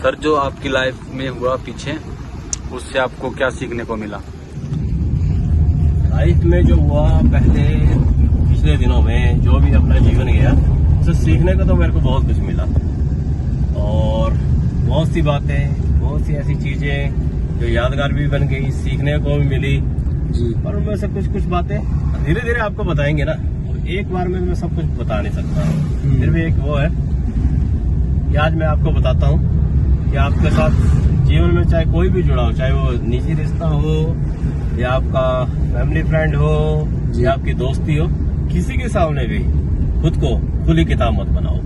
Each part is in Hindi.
सर, जो आपकी लाइफ में हुआ पीछे, उससे आपको क्या सीखने को मिला? लाइफ में जो हुआ पिछले दिनों में जो भी अपना जीवन गया, उससे सीखने को तो मेरे को बहुत कुछ मिला। और बहुत सी बातें, बहुत सी ऐसी चीजें जो यादगार भी बन गई, सीखने को भी मिली जी। और उनमें से कुछ कुछ बातें धीरे धीरे आपको बताएंगे ना। एक बार में मैं सब कुछ बता नहीं सकता। फिर भी एक वो है कि आज मैं आपको बताता हूँ कि आपके साथ जीवन में चाहे कोई भी जुड़ा हो, चाहे वो निजी रिश्ता हो या आपका फैमिली फ्रेंड हो या आपकी दोस्ती हो, किसी के सामने भी खुद को खुली किताब मत बनाओ।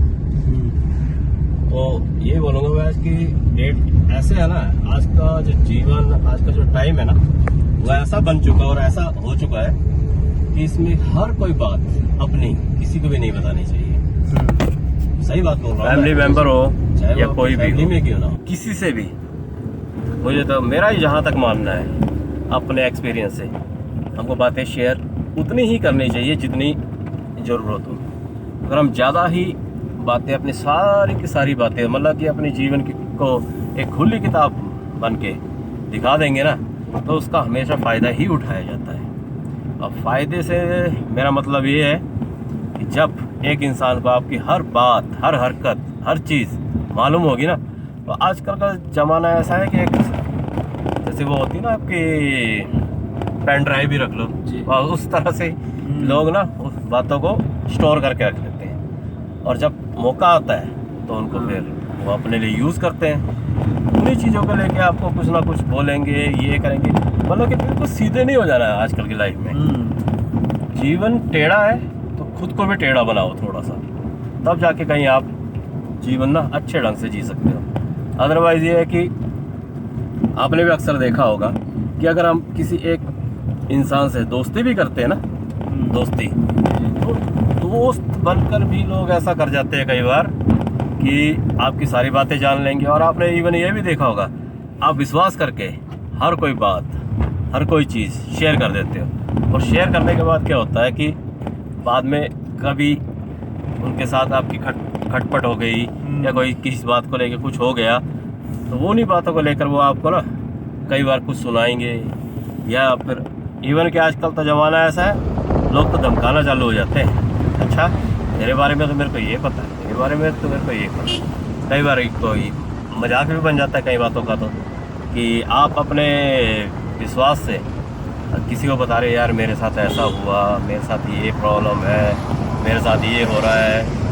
तो ये बोलूंगा मैं, आज की डेट ऐसे है ना, आज का जो जीवन, आज का जो टाइम है ना, वो ऐसा बन चुका और ऐसा हो चुका है कि इसमें हर कोई बात अपनी किसी को भी नहीं बतानी चाहिए। सही बात बोल रहा हूँ। फैमिली मेंबर हो चाहे या वो कोई भी फैमिली हो, में क्यों ना हो, किसी से भी, मुझे तो मेरा ही जहाँ तक मानना है अपने एक्सपीरियंस से, हमको बातें शेयर उतनी ही करनी चाहिए जितनी ज़रूरत हो। अगर हम ज़्यादा ही बातें, अपनी सारी की सारी बातें, मतलब कि अपने जीवन को एक खुली किताब बन के दिखा देंगे ना, तो उसका हमेशा फ़ायदा ही उठाया जाता है। अब फ़ायदे से मेरा मतलब ये है कि जब एक इंसान को आपकी हर बात, हर हरकत, हर चीज़ मालूम होगी ना, तो आजकल का ज़माना ऐसा है कि एक जैसे वो होती है ना आपकी पेन ड्राइव भी रख लो, और उस तरह से लोग ना उस बातों को स्टोर करके रख लेते हैं, और जब मौका आता है तो उनको फिर वो अपने लिए यूज़ करते हैं। उन्हीं चीज़ों को लेके आपको कुछ ना कुछ बोलेंगे, ये करेंगे, मतलब कि बिल्कुल सीधे नहीं हो जाना है आजकल की लाइफ में। जीवन टेढ़ा है तो खुद को भी टेढ़ा बनाओ थोड़ा सा, तब जाके कहीं आप जीवन ना अच्छे ढंग से जी सकते हो। अदरवाइज़ ये है कि आपने भी अक्सर देखा होगा कि अगर हम किसी एक इंसान से दोस्ती भी करते हैं ना, दोस्ती, तो दोस्त बनकर भी लोग ऐसा कर जाते हैं कई बार कि आपकी सारी बातें जान लेंगे। और आपने इवन ये भी देखा होगा, आप विश्वास करके हर कोई बात, हर कोई चीज़ शेयर कर देते हो, और शेयर करने के बाद क्या होता है कि बाद में कभी उनके साथ आपकी खटपट हो गई या कोई किसी बात को लेकर कुछ हो गया, तो वो उन्हीं बातों को लेकर वो आपको ना कई बार कुछ सुनाएंगे, या फिर इवन कि आजकल तो ज़माना ऐसा है, लोग तो धमकाना चालू हो जाते हैं। अच्छा, मेरे बारे में तो मेरे को ये पता है, मेरे बारे में तो मेरे को ये पता है। कई बार कोई मजाक भी बन जाता है कई बातों का, तो कि आप अपने विश्वास से किसी को बता रहे, यार मेरे साथ ऐसा हुआ, मेरे साथ ये प्रॉब्लम है, मेरे साथ ये हो रहा है।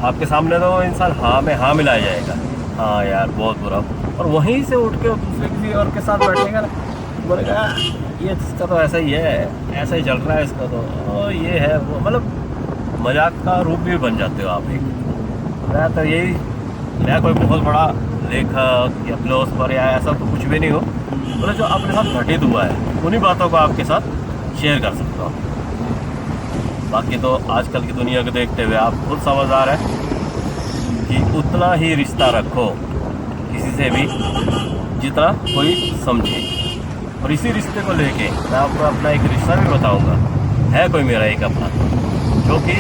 आपके सामने तो इंसान हाँ में हाँ मिलाया जाएगा, हाँ यार बहुत बुरा, और वहीं से उठ के दूसरे किसी और के साथ बैठेगा ना, बोलेगा ये इसका तो ऐसा ही है, ऐसा ही चल रहा है इसका, तो ये है वो, मतलब मजाक का रूप भी बन जाते हो आप एक। मैं तो यही, मैं कोई बहुत बड़ा लेखक या फिलोसफर या ऐसा तो कुछ भी नहीं हो, मतलब जो अपने साथ घटित हुआ है उन्हीं बातों को आपके साथ शेयर कर सकता हूँ। बाकी तो आजकल की दुनिया को देखते हुए आप खुद समझदार हैं कि उतना ही रिश्ता रखो किसी से भी जितना कोई समझे। और इसी रिश्ते को लेके मैं आपको अपना एक रिश्ता भी बताऊंगा। है कोई मेरा एक अपना जो कि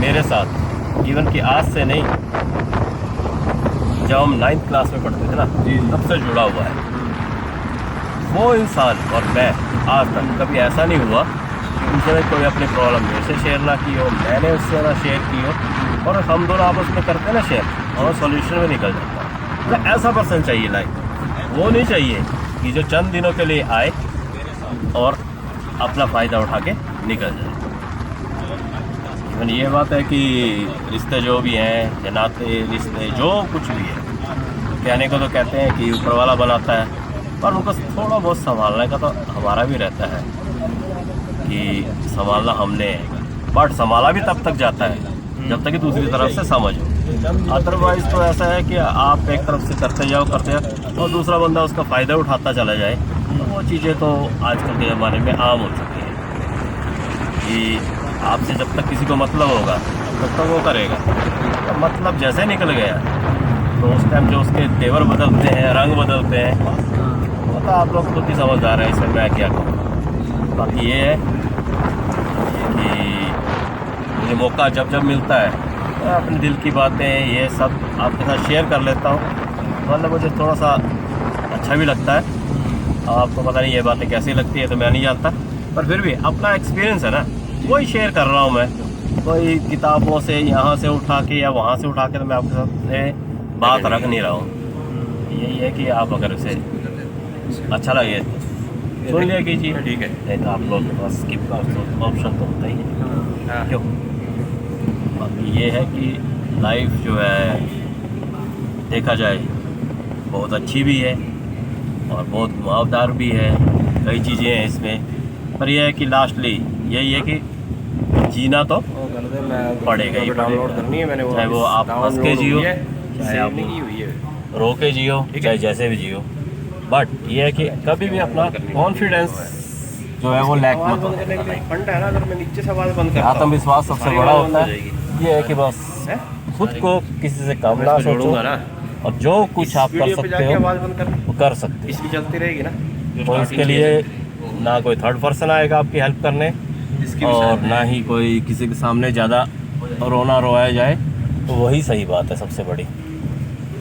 मेरे साथ इवन कि आज से नहीं, जब हम 9th क्लास में पढ़ते थे ना, तब से जुड़ा हुआ है। वो इंसान और मैं आज तक कभी ऐसा नहीं हुआ कि उसने कोई अपनी प्रॉब्लम मेरे से शेयर ना की हो, मैंने उससे ना शेयर की हो, और हम दोनों आपस में करते ना शेयर, और सॉल्यूशन में निकल जाता है। तो ऐसा पर्सन चाहिए लाइफ, वो नहीं चाहिए कि जो चंद दिनों के लिए आए और अपना फ़ायदा उठा के निकल जाए। इवन ये बात है कि रिश्ते जो भी हैं, या नाते रिश्ते जो कुछ भी है, कहने को तो कहते हैं कि ऊपर वाला बनाता है, पर उनको थोड़ा बहुत संभालने का तो हमारा भी रहता है कि संभालना हमने है। बट संभाला भी तब तक जाता है जब तक कि दूसरी तरफ से समझ हो। अदरवाइज़ तो ऐसा है कि आप एक तरफ से करते जाओ और दूसरा बंदा उसका फ़ायदा उठाता चला जाए, तो वो चीज़ें तो आजकल के ज़माने में आम हो चुकी हैं कि आपसे जब तक किसी को मतलब होगा तब तक वो करेगा। तो मतलब जैसे निकल गया तो उस टाइम जो उसके तेवर बदलते हैं, रंग बदलते हैं, वो तो आप लोग खुद ही समझदार हैं, इसमें मैं क्या कहूँ। बाकी ये है कि मुझे मौका जब जब मिलता है तो अपने दिल की बातें ये सब आपके साथ शेयर कर लेता हूँ। मतलब मुझे थोड़ा सा अच्छा भी लगता है। आपको पता नहीं ये बातें कैसी लगती है तो मैं नहीं जानता, पर फिर भी अपना एक्सपीरियंस है ना, वही शेयर कर रहा हूँ मैं। कोई किताबों से यहाँ से उठा के या वहाँ से उठा के तो मैं आपके साथ बात रख नहीं रहा हूँ। यही है कि आप अगर उसे अच्छा लगे सुन लिया कीजिए, ठीक है, नहीं तो आप लोग के पास स्किप का ऑप्शन तो होता ही है। क्यों? बाकी ये है कि लाइफ जो है देखा जाए बहुत अच्छी भी है और बहुत घुमावदार भी है, कई चीज़ें हैं इसमें, पर यह है कि लास्टली यही है कि जीना तो पड़ेगा ही। डाउनलोड करनी है मैंने, चाहे वो आप हंस के जियो, चाहे आप रो के जियो, चाहे जैसे भी जियो, बट ये है कि कभी भी अपना कॉन्फिडेंस जो है वो लैक मत हो। फंड है ना, अगर मैं नीचे से आवाज़ बंद करता हूँ, आत्मविश्वास सबसे बड़ा होता है। ये है कि बस खुद को किसी से कम ना सोचो और जो कुछ आप कर सकते हो आवाज़ बंद कर, वो कर सकते इसलिए चलती रहेगी ना। हो। तो इसके लिए ना कोई थर्ड पर्सन आएगा आपकी हेल्प करने और ना ही कोई किसी के सामने ज़्यादा रोना रोया जाए, तो वही सही बात है सबसे बड़ी।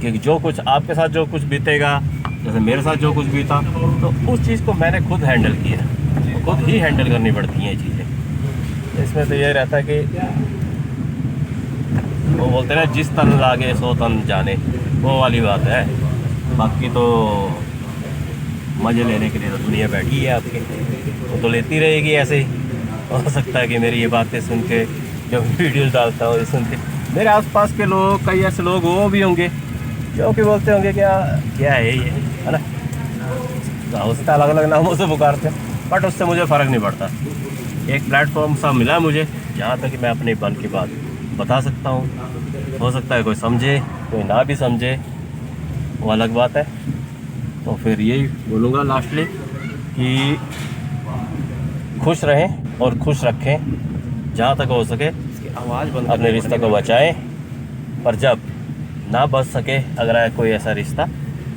क्योंकि जो कुछ आपके साथ जो कुछ बीतेगा, जैसे मेरे साथ जो कुछ बीता, तो उस चीज़ को मैंने खुद हैंडल किया, खुद ही हैंडल करनी पड़ती हैं चीज़ें। इसमें तो ये रहता है कि वो बोलते हैं जिस तन लागे सो तन जाने, वो वाली बात है। बाकी तो मज़े लेने के लिए तो दुनिया बैठी है आपकी, वो तो लेती रहेगी ऐसे ही। हो सकता है कि मेरी ये बातें सुन के, जब वीडियोस डालता हूँ, सुन के मेरे आसपास के लोग, कई ऐसे लोग वो भी होंगे जो कि बोलते होंगे क्या क्या है ये, है ना। हो सकता है अलग अलग नामों से पुकारते हैं, बट उससे मुझे फ़र्क नहीं पड़ता। एक प्लेटफॉर्म सा मिला मुझे जहाँ तक कि मैं अपने मन की बात बता सकता हूँ। हो सकता है कोई समझे, कोई ना भी समझे, वो अलग बात है। तो फिर यही बोलूँगा लास्टली कि खुश रहें और खुश रखें जहाँ तक हो सके, आवाज़ बंद अपने रिश्ते को बचाएं। पर जब ना बच सके अगर है कोई ऐसा रिश्ता,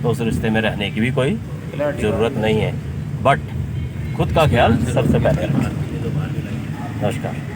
तो उस रिश्ते में रहने की भी कोई ज़रूरत नहीं है। बट खुद का ख्याल सबसे पहले रखें। नमस्कार।